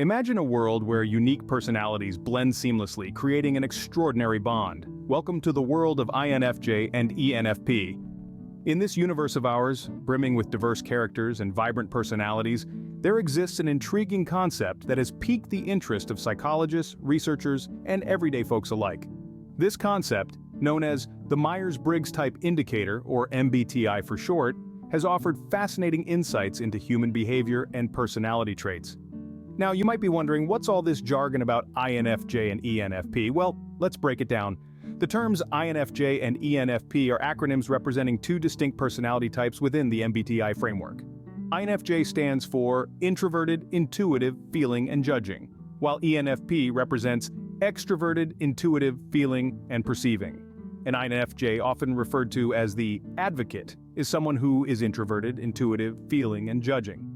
Imagine a world where unique personalities blend seamlessly, creating an extraordinary bond. Welcome to the world of INFJ and ENFP. In this universe of ours, brimming with diverse characters and vibrant personalities, there exists an intriguing concept that has piqued the interest of psychologists, researchers, and everyday folks alike. This concept, known as the Myers-Briggs Type Indicator, or MBTI for short, has offered fascinating insights into human behavior and personality traits. Now, you might be wondering, what's all this jargon about INFJ and ENFP? Well, let's break it down. The terms INFJ and ENFP are acronyms representing two distinct personality types within the MBTI framework. INFJ stands for introverted, intuitive, feeling, and judging, while ENFP represents extroverted, intuitive, feeling, and perceiving. An INFJ, often referred to as the advocate, is someone who is introverted, intuitive, feeling, and judging.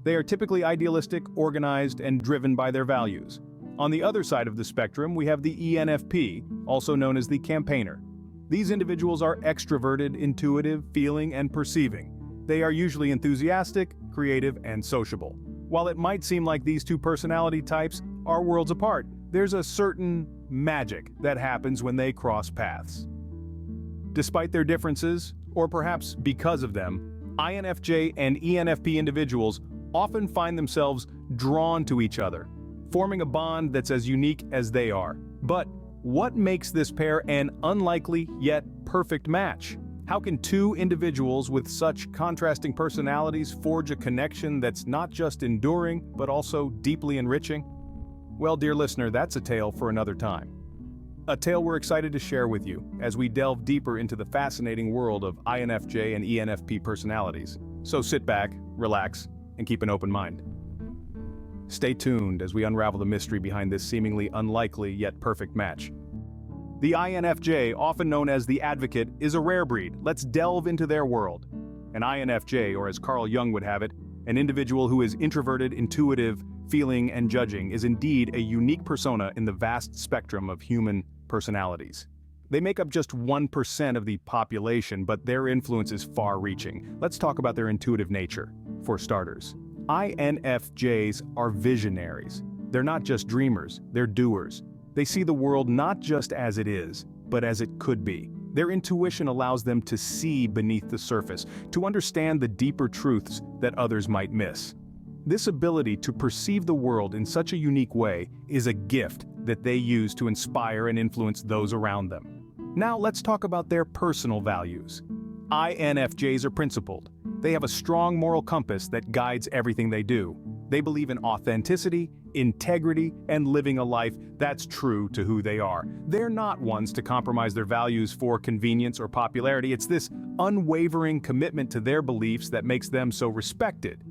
They are typically idealistic, organized, and driven by their values. On the other side of the spectrum, we have the ENFP, also known as the campaigner. These individuals are extroverted, intuitive, feeling, and perceiving. They are usually enthusiastic, creative, and sociable. While it might seem like these two personality types are worlds apart, there's a certain magic that happens when they cross paths. Despite their differences, or perhaps because of them, INFJ and ENFP individuals often find themselves drawn to each other, forming a bond that's as unique as they are. But what makes this pair an unlikely yet perfect match? How can two individuals with such contrasting personalities forge a connection that's not just enduring, but also deeply enriching? Well, dear listener, that's a tale for another time. A tale we're excited to share with you as we delve deeper into the fascinating world of INFJ and ENFP personalities. So sit back, relax, and keep an open mind. Stay tuned as we unravel the mystery behind this seemingly unlikely yet perfect match. The INFJ, often known as the advocate, is a rare breed. Let's delve into their world. An INFJ, or as Carl Jung would have it, an individual who is introverted, intuitive, feeling, and judging, is indeed a unique persona in the vast spectrum of human personalities. They make up just 1% of the population, but their influence is far-reaching. Let's talk about their intuitive nature. For starters, INFJs are visionaries. They're not just dreamers, they're doers. They see the world not just as it is, but as it could be. Their intuition allows them to see beneath the surface, to understand the deeper truths that others might miss. This ability to perceive the world in such a unique way is a gift that they use to inspire and influence those around them. Now let's talk about their personal values. INFJs are principled. They have a strong moral compass that guides everything they do. They believe in authenticity, integrity, and living a life that's true to who they are. They're not ones to compromise their values for convenience or popularity. It's this unwavering commitment to their beliefs that makes them so respected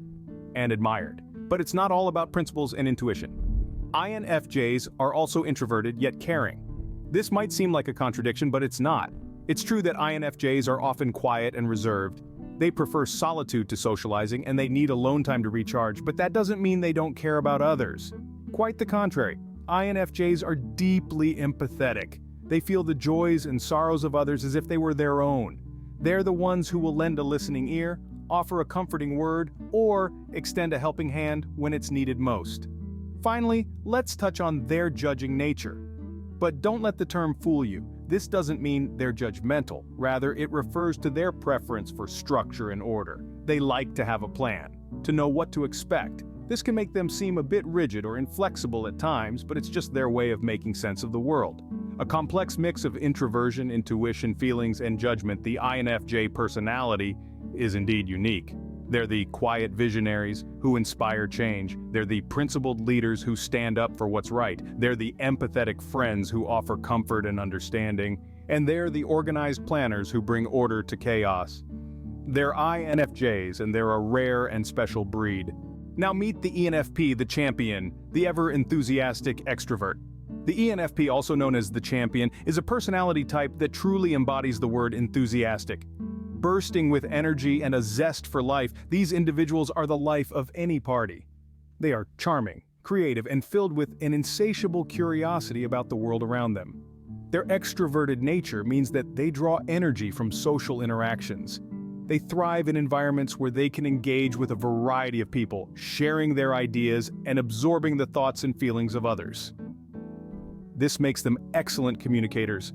and admired. But it's not all about principles and intuition. INFJs are also introverted yet caring. This might seem like a contradiction, but it's not. It's true that INFJs are often quiet and reserved. They prefer solitude to socializing, and they need alone time to recharge, but that doesn't mean they don't care about others. Quite the contrary, INFJs are deeply empathetic. They feel the joys and sorrows of others as if they were their own. They're the ones who will lend a listening ear, offer a comforting word, or extend a helping hand when it's needed most. Finally, let's touch on their judging nature. But don't let the term fool you. This doesn't mean they're judgmental. Rather, it refers to their preference for structure and order. They like to have a plan, to know what to expect. This can make them seem a bit rigid or inflexible at times, but it's just their way of making sense of the world. A complex mix of introversion, intuition, feelings, and judgment, the INFJ personality is indeed unique. They're the quiet visionaries who inspire change. They're the principled leaders who stand up for what's right. They're the empathetic friends who offer comfort and understanding. And they're the organized planners who bring order to chaos. They're INFJs, and they're a rare and special breed. Now meet the ENFP, the champion, the ever-enthusiastic extrovert. The ENFP, also known as the champion, is a personality type that truly embodies the word enthusiastic. Bursting with energy and a zest for life, these individuals are the life of any party. They are charming, creative, and filled with an insatiable curiosity about the world around them. Their extroverted nature means that they draw energy from social interactions. They thrive in environments where they can engage with a variety of people, sharing their ideas and absorbing the thoughts and feelings of others. This makes them excellent communicators,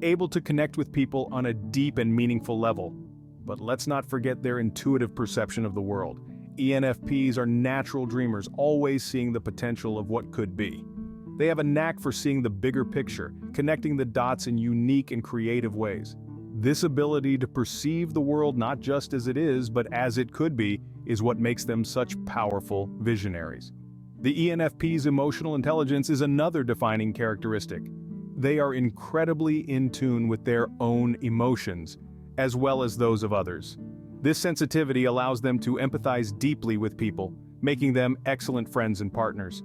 able to connect with people on a deep and meaningful level. But let's not forget their intuitive perception of the world. ENFPs are natural dreamers, always seeing the potential of what could be. They have a knack for seeing the bigger picture, connecting the dots in unique and creative ways. This ability to perceive the world not just as it is, but as it could be, is what makes them such powerful visionaries. The ENFP's emotional intelligence is another defining characteristic. They are incredibly in tune with their own emotions, as well as those of others. This sensitivity allows them to empathize deeply with people, making them excellent friends and partners.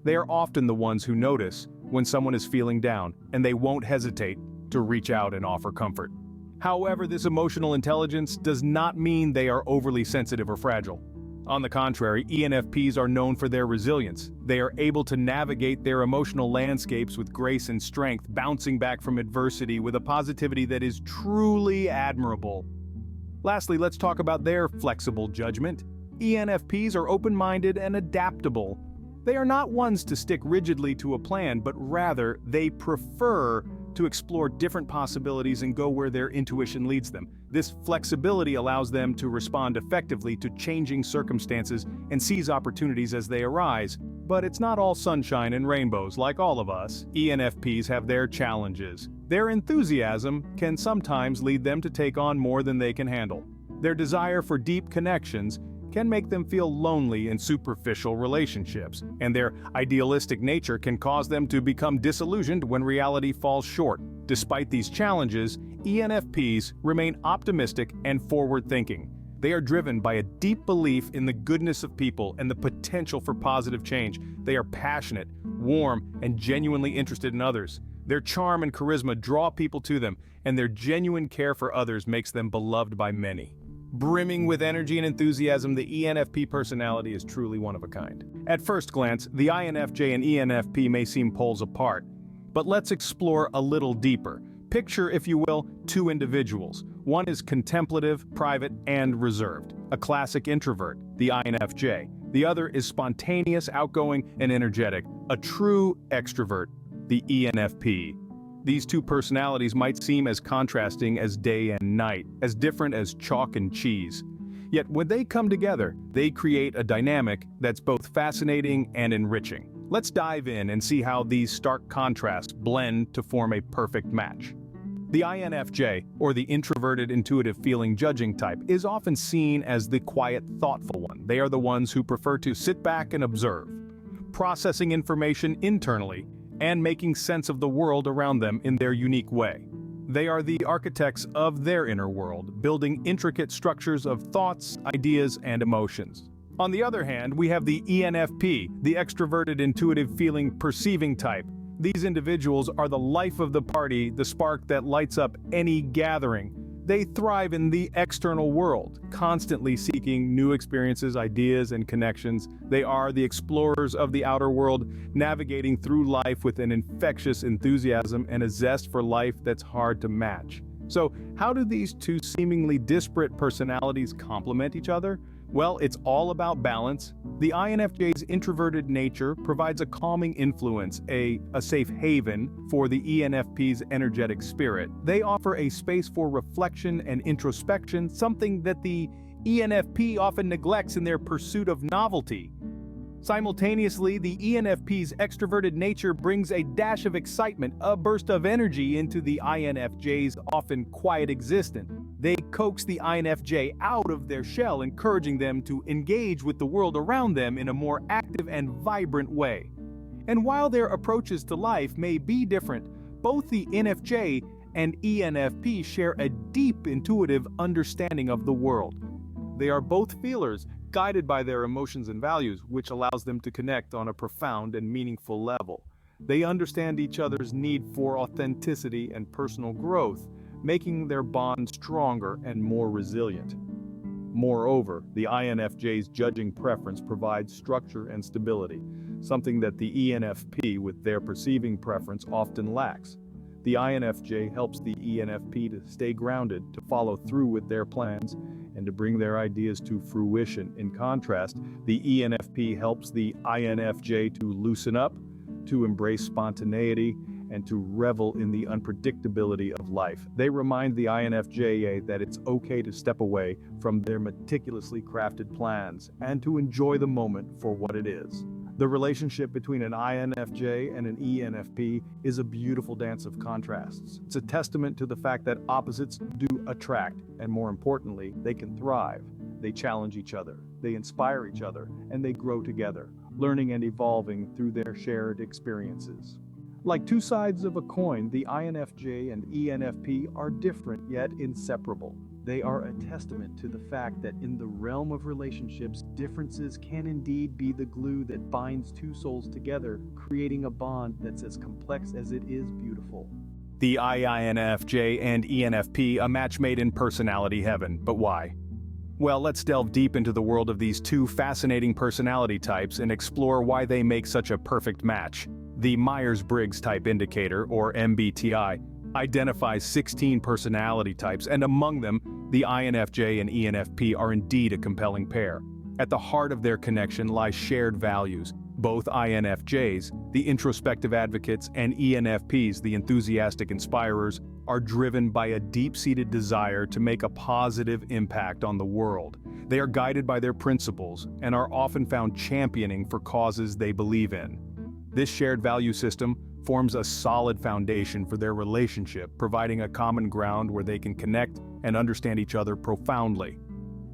They are often the ones who notice when someone is feeling down, and they won't hesitate to reach out and offer comfort. However, this emotional intelligence does not mean they are overly sensitive or fragile. On the contrary, ENFPs are known for their resilience. They are able to navigate their emotional landscapes with grace and strength, bouncing back from adversity with a positivity that is truly admirable. Lastly, let's talk about their flexible judgment. ENFPs are open-minded and adaptable. They are not ones to stick rigidly to a plan, but rather they prefer to explore different possibilities and go where their intuition leads them. This flexibility allows them to respond effectively to changing circumstances and seize opportunities as they arise. But it's not all sunshine and rainbows. Like all of us, ENFPs have their challenges. Their enthusiasm can sometimes lead them to take on more than they can handle. Their desire for deep connections can make them feel lonely in superficial relationships, and their idealistic nature can cause them to become disillusioned when reality falls short. Despite these challenges, ENFPs remain optimistic and forward-thinking. They are driven by a deep belief in the goodness of people and the potential for positive change. They are passionate, warm, and genuinely interested in others. Their charm and charisma draw people to them, and their genuine care for others makes them beloved by many. Brimming with energy and enthusiasm, the ENFP personality is truly one of a kind. At first glance, the INFJ and ENFP may seem poles apart, but let's explore a little deeper. Picture, if you will, two individuals. One is contemplative, private, and reserved, a classic introvert, the INFJ. The other is spontaneous, outgoing, and energetic, a true extrovert, the ENFP. These two personalities might seem as contrasting as day and night, as different as chalk and cheese. Yet when they come together, they create a dynamic that's both fascinating and enriching. Let's dive in and see how these stark contrasts blend to form a perfect match. The INFJ, or the introverted intuitive feeling judging type, is often seen as the quiet, thoughtful one. They are the ones who prefer to sit back and observe, processing information internally and making sense of the world around them in their unique way. They are the architects of their inner world, building intricate structures of thoughts, ideas, and emotions. On the other hand, we have the ENFP, the extroverted intuitive feeling perceiving type. These individuals are the life of the party, the spark that lights up any gathering. They thrive in the external world, constantly seeking new experiences, ideas, and connections. They are the explorers of the outer world, navigating through life with an infectious enthusiasm and a zest for life that's hard to match. So, how do these two seemingly disparate personalities complement each other? Well, it's all about balance. The INFJ's introverted nature provides a calming influence, a safe haven for the ENFP's energetic spirit. They offer a space for reflection and introspection, something that the ENFP often neglects in their pursuit of novelty. Simultaneously, the ENFP's extroverted nature brings a dash of excitement, a burst of energy into the INFJ's often quiet existence. They coax the INFJ out of their shell, encouraging them to engage with the world around them in a more active and vibrant way. And while their approaches to life may be different, both the INFJ and ENFP share a deep intuitive understanding of the world. They are both feelers, guided by their emotions and values, which allows them to connect on a profound and meaningful level. They understand each other's need for authenticity and personal growth, making their bond stronger and more resilient. Moreover, the INFJ's judging preference provides structure and stability, something that the ENFP, with their perceiving preference, often lacks. The INFJ helps the ENFP to stay grounded, to follow through with their plans, and to bring their ideas to fruition. In contrast, the ENFP helps the INFJ to loosen up, to embrace spontaneity, and to revel in the unpredictability of life. They remind the INFJ that it's okay to step away from their meticulously crafted plans and to enjoy the moment for what it is. The relationship between an INFJ and an ENFP is a beautiful dance of contrasts. It's a testament to the fact that opposites do attract, and more importantly, they can thrive. They challenge each other, they inspire each other, and they grow together, learning and evolving through their shared experiences. Like two sides of a coin, the INFJ and ENFP are different yet inseparable. They are a testament to the fact that in the realm of relationships, differences can indeed be the glue that binds two souls together, creating a bond that's as complex as it is beautiful. The INFJ and ENFP, a match made in personality heaven. But why? Well, let's delve deep into the world of these two fascinating personality types and explore why they make such a perfect match. The Myers-Briggs Type Indicator, or MBTI, identifies 16 personality types, and among them, the INFJ and ENFP are indeed a compelling pair. At the heart of their connection lie shared values. Both INFJs, the introspective advocates, and ENFPs, the enthusiastic inspirers, are driven by a deep-seated desire to make a positive impact on the world. They are guided by their principles and are often found championing for causes they believe in. This shared value system forms a solid foundation for their relationship, providing a common ground where they can connect and understand each other profoundly.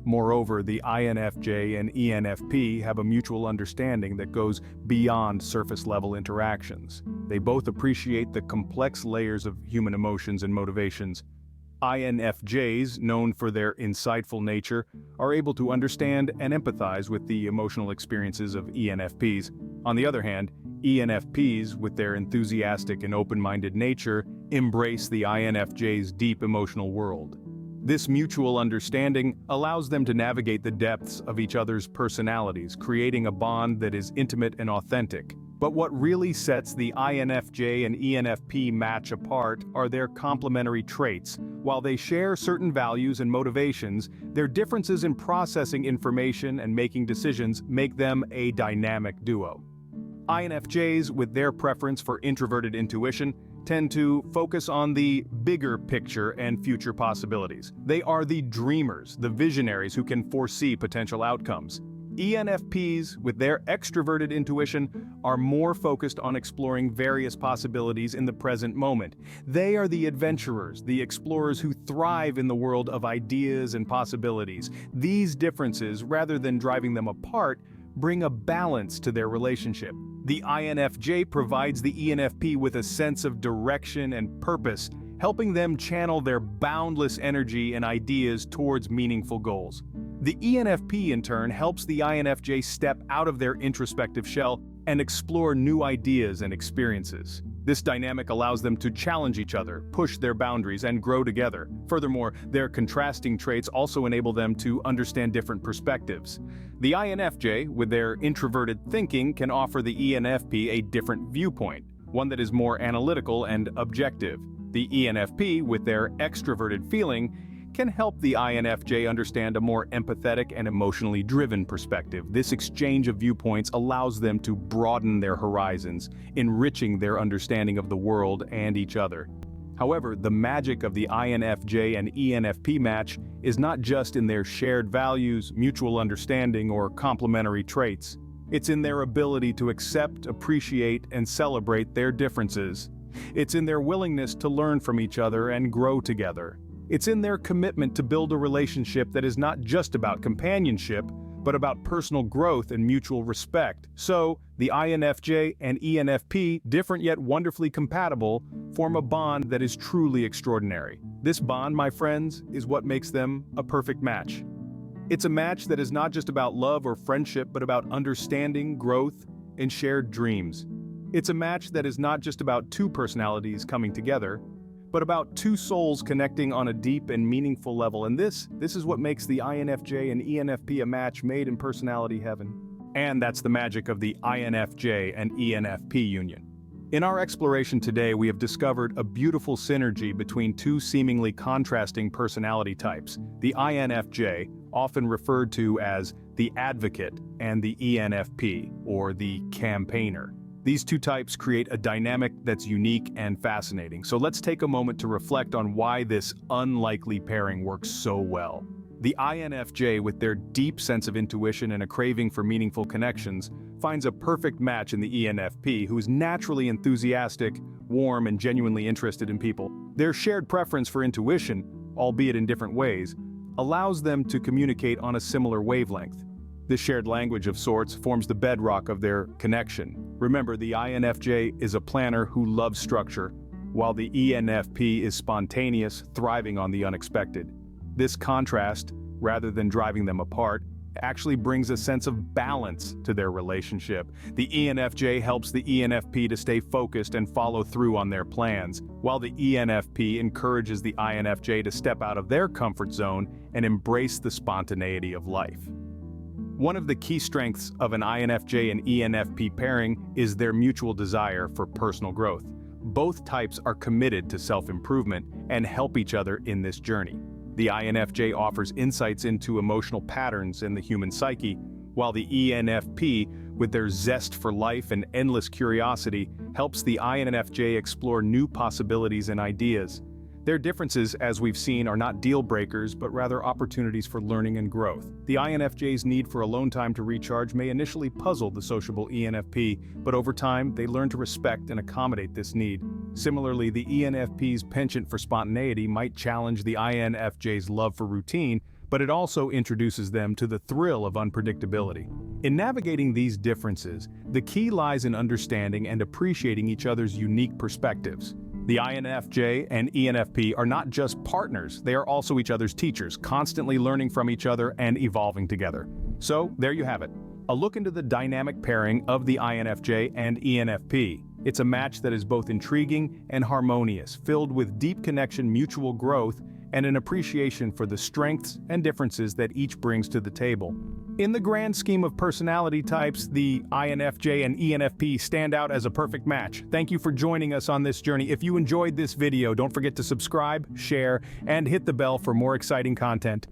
Moreover, the INFJ and ENFP have a mutual understanding that goes beyond surface-level interactions. They both appreciate the complex layers of human emotions and motivations. INFJs, known for their insightful nature, are able to understand and empathize with the emotional experiences of ENFPs. On the other hand, ENFPs, with their enthusiastic and open-minded nature, embrace the INFJ's deep emotional world. This mutual understanding allows them to navigate the depths of each other's personalities, creating a bond that is intimate and authentic. But what really sets the INFJ and ENFP match apart are their complementary traits. While they share certain values and motivations, their differences in processing information and making decisions make them a dynamic duo. INFJs, with their preference for introverted intuition, tend to focus on the bigger picture and future possibilities. They are the dreamers, the visionaries who can foresee potential outcomes. ENFPs, with their extroverted intuition, are more focused on exploring various possibilities in the present moment. They are the adventurers, the explorers who thrive in the world of ideas and possibilities. These differences, rather than driving them apart, bring a balance to their relationship. The INFJ provides the ENFP with a sense of direction and purpose, helping them channel their boundless energy and ideas towards meaningful goals. The ENFP, in turn, helps the INFJ step out of their introspective shell and explore new ideas and experiences. This dynamic allows them to challenge each other, push their boundaries, and grow together. Furthermore, their contrasting traits also enable them to understand different perspectives. The INFJ, with their introverted thinking, can offer the ENFP a different viewpoint, one that is more analytical and objective. The ENFP, with their extroverted feeling, can help the INFJ understand a more empathetic and emotionally driven perspective. This exchange of viewpoints allows them to broaden their horizons, enriching their understanding of the world and each other. However, the magic of the INFJ and ENFP match is not just in their shared values, mutual understanding, or complementary traits. It's in their ability to accept, appreciate, and celebrate their differences. It's in their willingness to learn from each other and grow together. It's in their commitment to build a relationship that is not just about companionship, but about personal growth and mutual respect. So, the INFJ and ENFP, different yet wonderfully compatible, form a bond that is truly extraordinary. This bond, my friends, is what makes them a perfect match. It's a match that is not just about love or friendship, but about understanding, growth, and shared dreams. It's a match that is not just about two personalities coming together, but about two souls connecting on a deep and meaningful level. And this is what makes the INFJ and ENFP a match made in personality heaven. And that's the magic of the INFJ and ENFP union. In our exploration today, we have discovered a beautiful synergy between two seemingly contrasting personality types, the INFJ, often referred to as the advocate, and the ENFP, or the campaigner. These two types create a dynamic that's unique and fascinating, so let's take a moment to reflect on why this unlikely pairing works so well. The INFJ, with their deep sense of intuition and a craving for meaningful connections, finds a perfect match in the ENFP, who is naturally enthusiastic, warm, and genuinely interested in people. Their shared preference for intuition, albeit in different ways, allows them to communicate on a similar wavelength. This shared language of sorts forms the bedrock of their connection. Remember, the INFJ is a planner who loves structure, while the ENFP is spontaneous, thriving on the unexpected. This contrast, rather than driving them apart, actually brings a sense of balance to their relationship. The ENFJ helps the ENFP to stay focused and follow through on their plans, while the ENFP encourages the INFJ to step out of their comfort zone and embrace the spontaneity of life. One of the key strengths of an INFJ and ENFP pairing is their mutual desire for personal growth. Both types are committed to self-improvement and help each other in this journey. The INFJ offers insights into emotional patterns in the human psyche, while the ENFP, with their zest for life and endless curiosity, helps the INFJ explore new possibilities and ideas. Their differences, as we've seen, are not deal breakers, but rather opportunities for learning and growth. The INFJ's need for alone time to recharge may initially puzzle the sociable ENFP, but over time, they learn to respect and accommodate this need. Similarly, the ENFP's penchant for spontaneity might challenge the INFJ's love for routine, but it also introduces them to the thrill of unpredictability. In navigating these differences, the key lies in understanding and appreciating each other's unique perspectives. The INFJ and ENFP are not just partners, they are also each other's teachers, constantly learning from each other and evolving together. So, there you have it. A look into the dynamic pairing of the INFJ and ENFP. It's a match that is both intriguing and harmonious, filled with deep connection, mutual growth, and an appreciation for the strengths and differences that each brings to the table. In the grand scheme of personality types, the INFJ and ENFP stand out as a perfect match. Thank you for joining us on this journey. If you enjoyed this video, don't forget to subscribe, share, and hit the bell for more exciting content.